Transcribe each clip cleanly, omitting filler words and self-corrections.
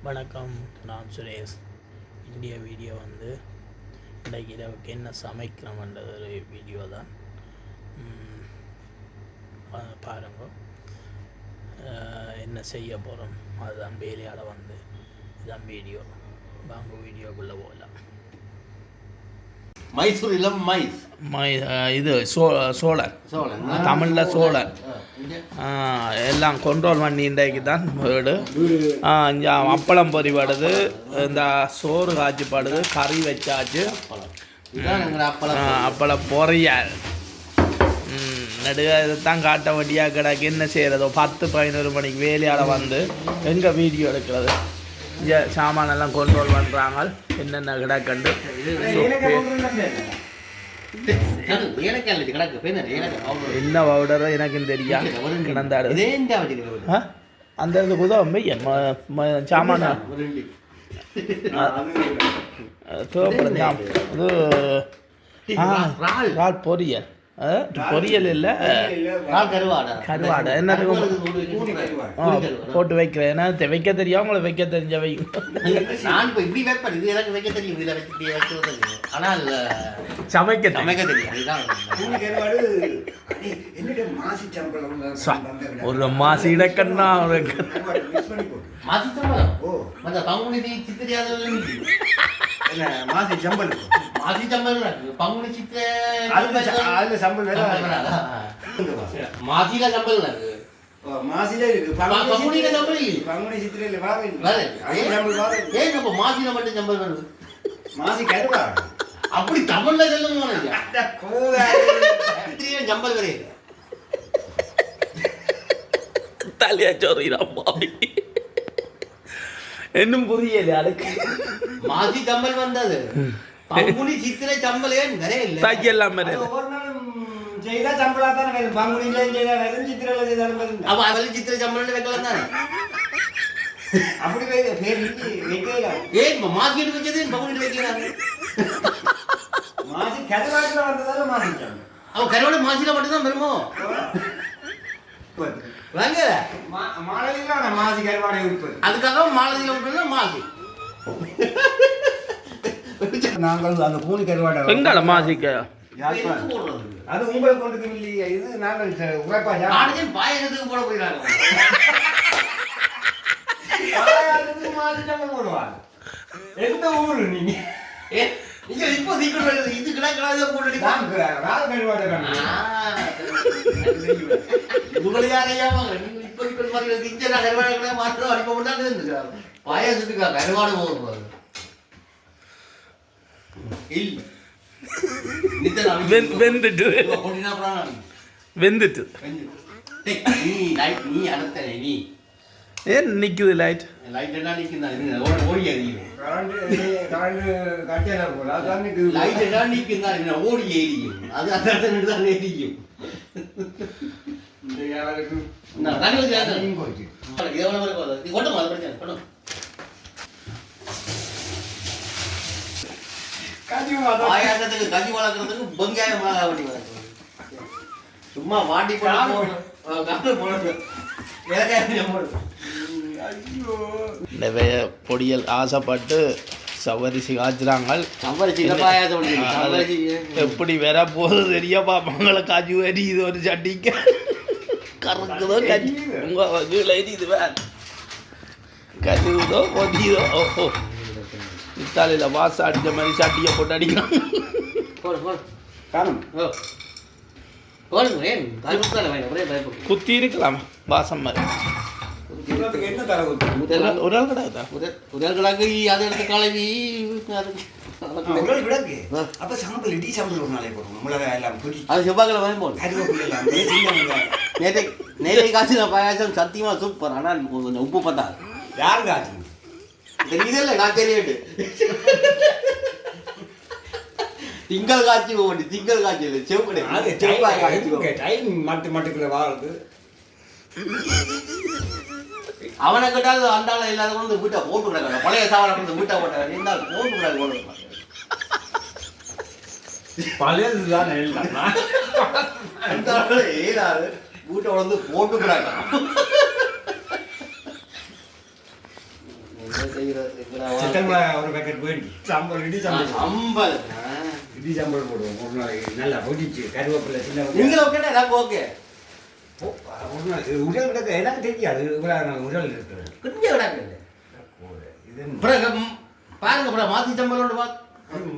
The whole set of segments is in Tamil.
வணக்கம், நான் சுரேஷ். இந்திய வீடியோ வந்து இன்றைக்கு இரவுக்கு என்ன சமைக்கிறோம்ன்ற ஒரு வீடியோ தான். பாருங்க, என்ன செய்ய போகிறோம் அதுதான் வேலையால் வந்து இதுதான் வீடியோ. வாங்க வீடியோக்குள்ளே போகலாம். மைசூர் இளம் இது சோழர் தமிழில் சோழர் எல்லாம் கண்ட்ரோல் பண்ணி இன்றைக்கு தான் வீடு. இங்கே அப்பளம் பொரிப்படுது, இந்த சோறு காய்ச்சிப்படுது, கறி வச்சாச்சு, அப்பளம் பொரியால் நடுக இதைத்தான் காட்ட வேண்டியாக கிடக்கு. என்ன செய்கிறதோ 10-11 மணிக்கு வேலையால் வந்து எங்கே வீடியோ எடுக்கிறது. இங்கே சாமானெல்லாம் கண்ட்ரோல் பண்ணுறாங்க, என்னென்ன கிடக்கண்டு என்ன பவுடரோ எனக்கும் தெரியா கிடந்தாடு. அந்த இதுக்கு உதவும் சாமான தேவைப்படும். இது பொரியல் பொரியல் இல்லை, கருவாடை என்னதுக்கும் போட்டு வைக்கிறேன். ஏன்னா வைக்க தெரியும், உங்களை வைக்க தெரிஞ்ச வைக்கும். சமைக்க ஒரு மாசி இடக்கண்ணா மாசி சம்பல் பங்குனி சித்திரை மாசில சம்பல் மாசில இருக்கு, பங்குனில சம்பல் இல்ல, பங்குனி சித்திரையில மாசில மட்டும் சம்பல் வருது. மாசி கருவா அப்படி தமிழ்ல சொல்லுங்க, சம்பல் வரைய தலையா சொல்றீராம்மா, இன்னும் புரியல அதுக்கு. மாசி சம்பல் வந்தது, பங்குனி சித்திரை சம்பல் ஏன் நிறைய இல்லை, தையெல்லாம் செய்தா சம்பளா தானே வேணும். பங்குனில செய்தா வேணும், சித்திரையில செய்தாலும் வேணும். அப்ப அதில் சித்திரை சம்பளம் வைக்கலாம் தானே, அப்படி வைக்கலாம். ஏன் மாசி வச்சது பங்குனில வைக்கிறாங்க? மாசி கருவாட்டுல வந்ததால மாசி சம்பளம். அவ கருவாடு மாசில மட்டும்தான் வருமோ? வாங்க மாலதியில மாசி கருவாடை உற்பத்தி, அதுக்காக மாலதியில உற்பத்தி மாசி. நாங்கள் அந்த பூனி கருவாடை எங்கால மாசிக்க அது உங்களுக்கு கொண்டு இல்லையா? இது நாங்கள் உழைப்பா பாயகத்துக்கு போட போயிடாங்க, போடுவாங்க. எந்த ஊரு நீங்க? இப்போ இது கிடாத போட்டு பாயசத்துக்கா கருவாடு போடுறது வெந்துட்டு ஏன் நிக்குது லைட்? லைட் என்ன நிக்குதா? ஓடி எரியும். லைட் என்ன நிக்குதா? ஓடி எரியும். அது அந்த இடத்துல தான் எரியும். இந்த யாருக்கு நான் தண்ணி ஊத்தி ஆதீங்க போச்சு. இது எவ்வளவு வரை போகுது? இது கொண்டு வந்து பிரச்சனை கொண்டு. ஆயாசத்துக்கு கஞ்சி வளர்க்கறதுக்கு வெங்காயம் மிளகா வண்டி வளர்க்கறது சும்மா வாண்டி போடுறது. நிறைய பொடியல் ஆசைப்பட்டு சவரிசி காய்ச்சுறாங்க. எப்படி வேற போது தெரிய பாப்பாங்கள காய்ச்சி வரி இது ஒரு சட்டிக்கு கறக்குதோ கஞ்சி உங்க வகையில் எரியுது வேற கழுவுதோ பொதியுதோ. ஓஹோ, இத்தாலியில் வாசம் அடித்த மாதிரி சட்டியை போட்டு அடிக்கிறான். குத்தி இருக்கலாமா வாசம் மாதிரி? ஒரு ஆள் கிடாதா? உதல் கிடாக்கு அதை எடுத்து கலவி அது செவ்வாய்க்கிழமை வாங்கி போடும். நேற்றை காய்ச்சி பாயாசம் சத்தியமா சூப்பர். ஆனால் கொஞ்சம் உப்பு பார்த்தா யாரு காய்ச்சி தெரியல, நான் தெரியாது. திங்கள் காட்சி போட்டு திங்கள் காட்சி இல்லை, செவ்வாய் காட்சி மட்டுக்குள்ள வாழ்றது. அவனை கேட்டால் அண்டால இல்லாத கொண்டு வீட்டை போட்டு விடாங்க, பழைய சாவனை கொண்டு வீட்டை போட்ட இருந்தால் போட்டு விடாது. போட்டு பழையதுதான் ஏதாவது வீட்டை வந்து போட்டு விடாங்க. சிக்கன் மிளகாய் ஒரு பேக்கெட் போயிடுச்சு சாம்பார் இடி சாம்பார் 50 இடி சாம்பார் போடுவோம் ஒரு நாளைக்கு நல்லா பொடிச்சு கருவேப்பிலை சின்ன நீங்களும் ஓகேடா எனக்கு ஓகே ஒரு நாள் உடல் கிடக்க எனக்கு தெரியாது உடல் இருக்கிறது கொஞ்சம் கிடக்கு இது பாருங்க அப்புறம் மாத்தி சாம்பாரோட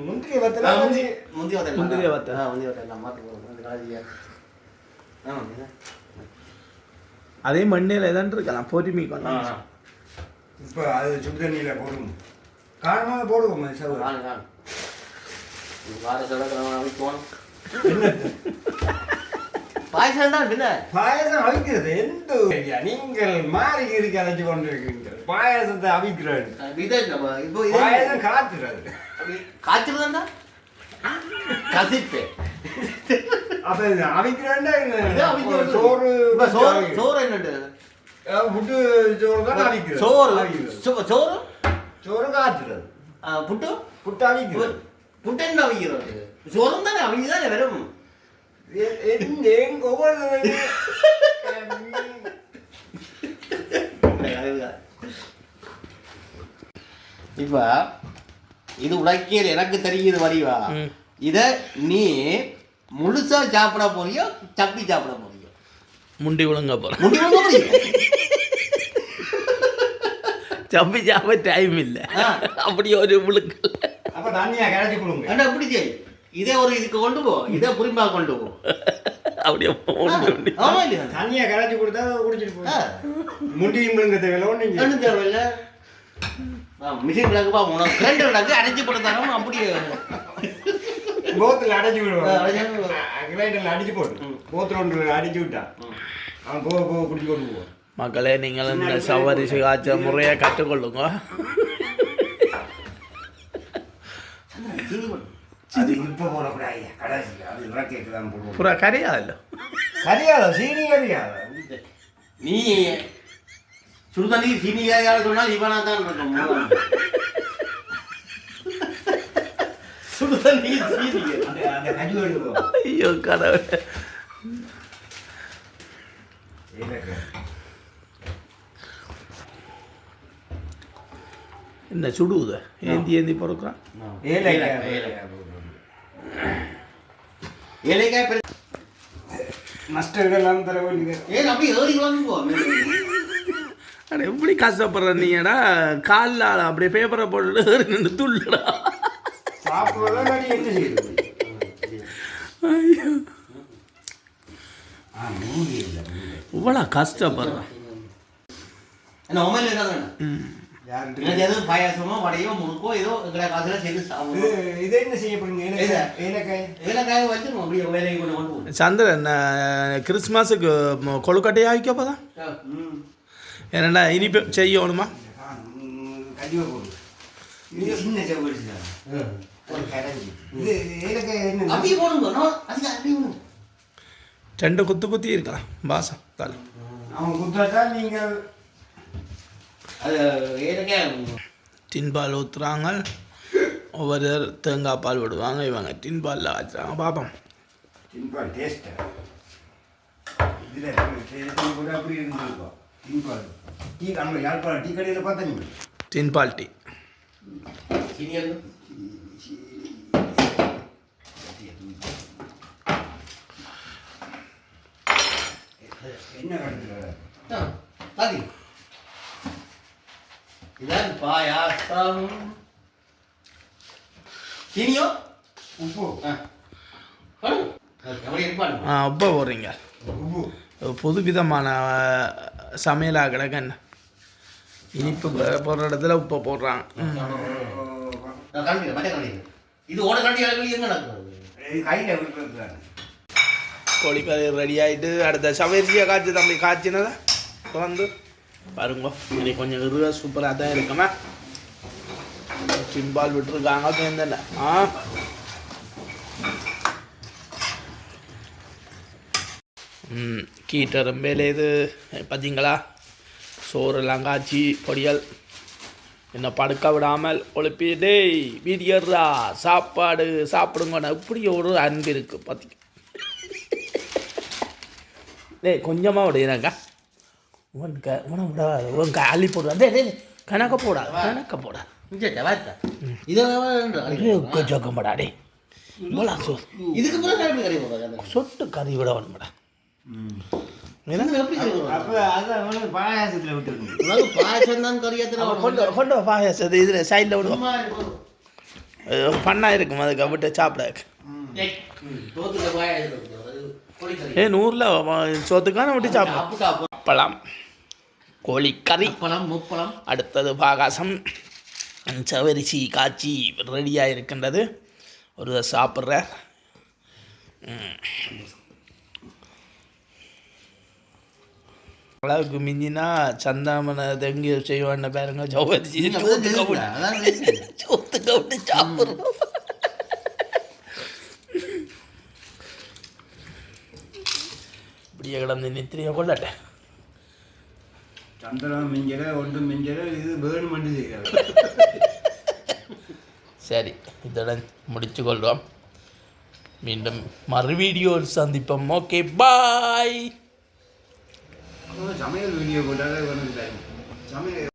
முந்திரிய வத்தல முந்திரிய வத்தல மாத்தி போடுறோம் அதே மண்ணில் தான் இருக்கலாம் பொறுமை கொஞ்சம் இப்போ அது சுடு தண்ணியில் போடுவோம் காரணமாக போடுவோம் பாயசம் தான் பின்ன பாயசம் அவிக்கிறது எந்த நீங்கள் மாறி இருக்கு அழைச்சி கொண்டு இருக்கீங்க பாயசத்தை அவிக்கிறாரு பாயசம் காத்துறாரு காய்ச்சல் கசிப்பு அப்ப அவிக்கிறாண்டா சோறு சோறு என்னண்டு புட்டு சோறு தான் அவிக்கிறது சோறு சோறு சோறு காய்ச்சுறது புட்டு புட்டு அவிக்கிறது புட்டு என்ன அவிக்கிறது சோறும் தானே அவிஞ்சு தானே வரும் ஒவ்வொரு இப்ப இது உலக்கியல் எனக்கு தெரியுது வடிவா இத நீ முழுசா சாப்பிட போறியோ சப்பி சாப்பிட போறியோ முண்டி விழுங்க போறேன் முண்டி விழுங்க போறீங்க சப்பி சாப்பிட டைம் இல்லை அப்படி ஒரு முழுக்க அப்ப தண்ணியா கரைச்சி கொடுங்க என்ன அப்படி செய் இதே ஒரு இதுக்கு கொண்டு போ இதே புரிம்பா கொண்டு போ அப்படியே ஆமா இல்லையா தண்ணியா கரைச்சி கொடுத்தா குடிச்சிட்டு போ முண்டியும் விழுங்க தேவையில்ல ஒன்றும் தேவையில்லை மிஷின் விளக்குப்பா உனக்கு கிரைண்டர் விளக்கு அடைச்சி போட்டு தரோம் அப்படியே போத்தில் அடைச்சி விடுவோம் கிரைண்டரில் அடிச்சு போட்டு போத்தில் ஒன்று அடிச்சு விட்டா அவன் போக குடிச்சு கொண்டு போவோம் மக்களே நீங்கள் இந்த சவரிசு காய்ச்ச முறையை கற்றுக்கொள்ளுங்க புறா கரையாதല്ലോ கரையாதோ சீனி கரையாதோ நீ சுடுதண்ணி சீனி கரையாத சொன்னால் இவனா தான் இருக்கும் சுடுதண்ணி சீனி அந்த கஞ்சி எடுக்கும் ஐயோ கடவுளே என்ன சுடுவுத ஏந்தி ஏந்தி பொறுக்கிறான் ஏழைக்காய் நஷ்டம் தர வேண்டியது அப்படி ஏறி வாங்குவோ அட எப்படி கஷ்டப்படுற நீடா காலில் அப்படியே பேப்பரை போட்டுட்டு நின்று துள்ளுடா சாப்பிடுறதா என்ன செய்யுது இவ்வளோ கஷ்டப்படுறான் என்ன உண்மையில எதுவும் பாயாசமோ வடையோ முறுக்கோ ஏதோ காசுல செய்து சாப்பிடுவோம் இதை என்ன செய்ய போறீங்க ஏலக்காய் வச்சு அப்படியே வேலையை கொண்டு போவோம் சந்திரன் கிறிஸ்மஸுக்கு கொழுக்கட்டையா வைக்கப்பதான் என்னடா இனிப்பு செய்யணுமா கண்டிப்பா போடும் சின்ன செவ்வரிசி அப்படியே போடுங்க ரெண்டு குத்தி இருக்கலாம் பாசம் தலை அவன் குத்தாட்டா நீங்கள் டின்பால் ஊற்றுறாங்க ஒவ்வொரு தேங்காய் பால் விடுவாங்க இவங்க டின்பாலில் வச்சுறாங்க பார்ப்போம் டின்பால் டேஸ்ட்டு இதில் கூட அப்படி இருந்துருக்கோம் டின்பால் டீ நம்ம யாழ்ப்பாணம் டீ கடையில் பார்த்தீங்க டின்பால் டீ என்ன கடையில் இதான் பாயாசம் சீனியோ உப்பு உப்பை போடுறீங்க புது விதமான சமையலாக கிடக்கன்னு இனிப்பு போடுற இடத்துல உப்பை போடுறாங்க இது ஓட கண்டி கோழிக்கறி ரெடி ஆகிட்டு அடுத்த சமையல்சியாக காய்ச்சி தம்பி காய்ச்சினதா வந்து பாருங்க இது கொஞ்சம் இருவா சூப்பராக தான் இருக்குமா சிம்பால் விட்டுருக்காங்க சேர்ந்தல கீட்ட ரொம்பல இது பார்த்தீங்களா சோறெல்லாம் காய்ச்சி பொடியல் என்ன படுக்க விடாமல் ஒழுப்பி டேய் வீடியோடா சாப்பாடு சாப்பிடுங்கண்ணா இப்படி ஒரு அன்பு இருக்குது பார்த்திங்க டேய் கொஞ்சமாக விடுறாக்கா உனக்கு உன விட உன் அள்ளி போடுறா டே டே கணக்க போடா ஜோக்கம்படாடே சொட்டு கறி விட வேணும்டா கொண்டு பாயாசத்தை இதில் சைடில் விடுவோம் பண்ணா இருக்கும் அதுக்கு விட்டு சாப்பிட நூறில் சோத்துக்கான விட்டு சாப்பிடும் அப்பளம் கோழிக்கறி முப்பளம் அடுத்தது பாகாசம் சவரிசி காய்ச்சி ரெடியாக இருக்கின்றது ஒரு சாப்பிட்ற அளவுக்கு மிஞ்சினா சந்தாமனை தெங்கு செய்வான்னு பாருங்க சவரிசி சோத்து கவிட்டு சாப்பிட்றோம் இப்படியே கிடந்து நித்திரியை கொள்ளட்டேன் சந்திரன் மிஞ்சல ஒன்றும் மிஞ்சல இது வேணுமென்று செய்கிறார் சரி இதுடன் முடித்து கொள்வோம் மீண்டும் மறு வீடியோவில் சந்திப்போம் ஓகே பாய் சமையல் வீடியோ போட்டாலே சமையல்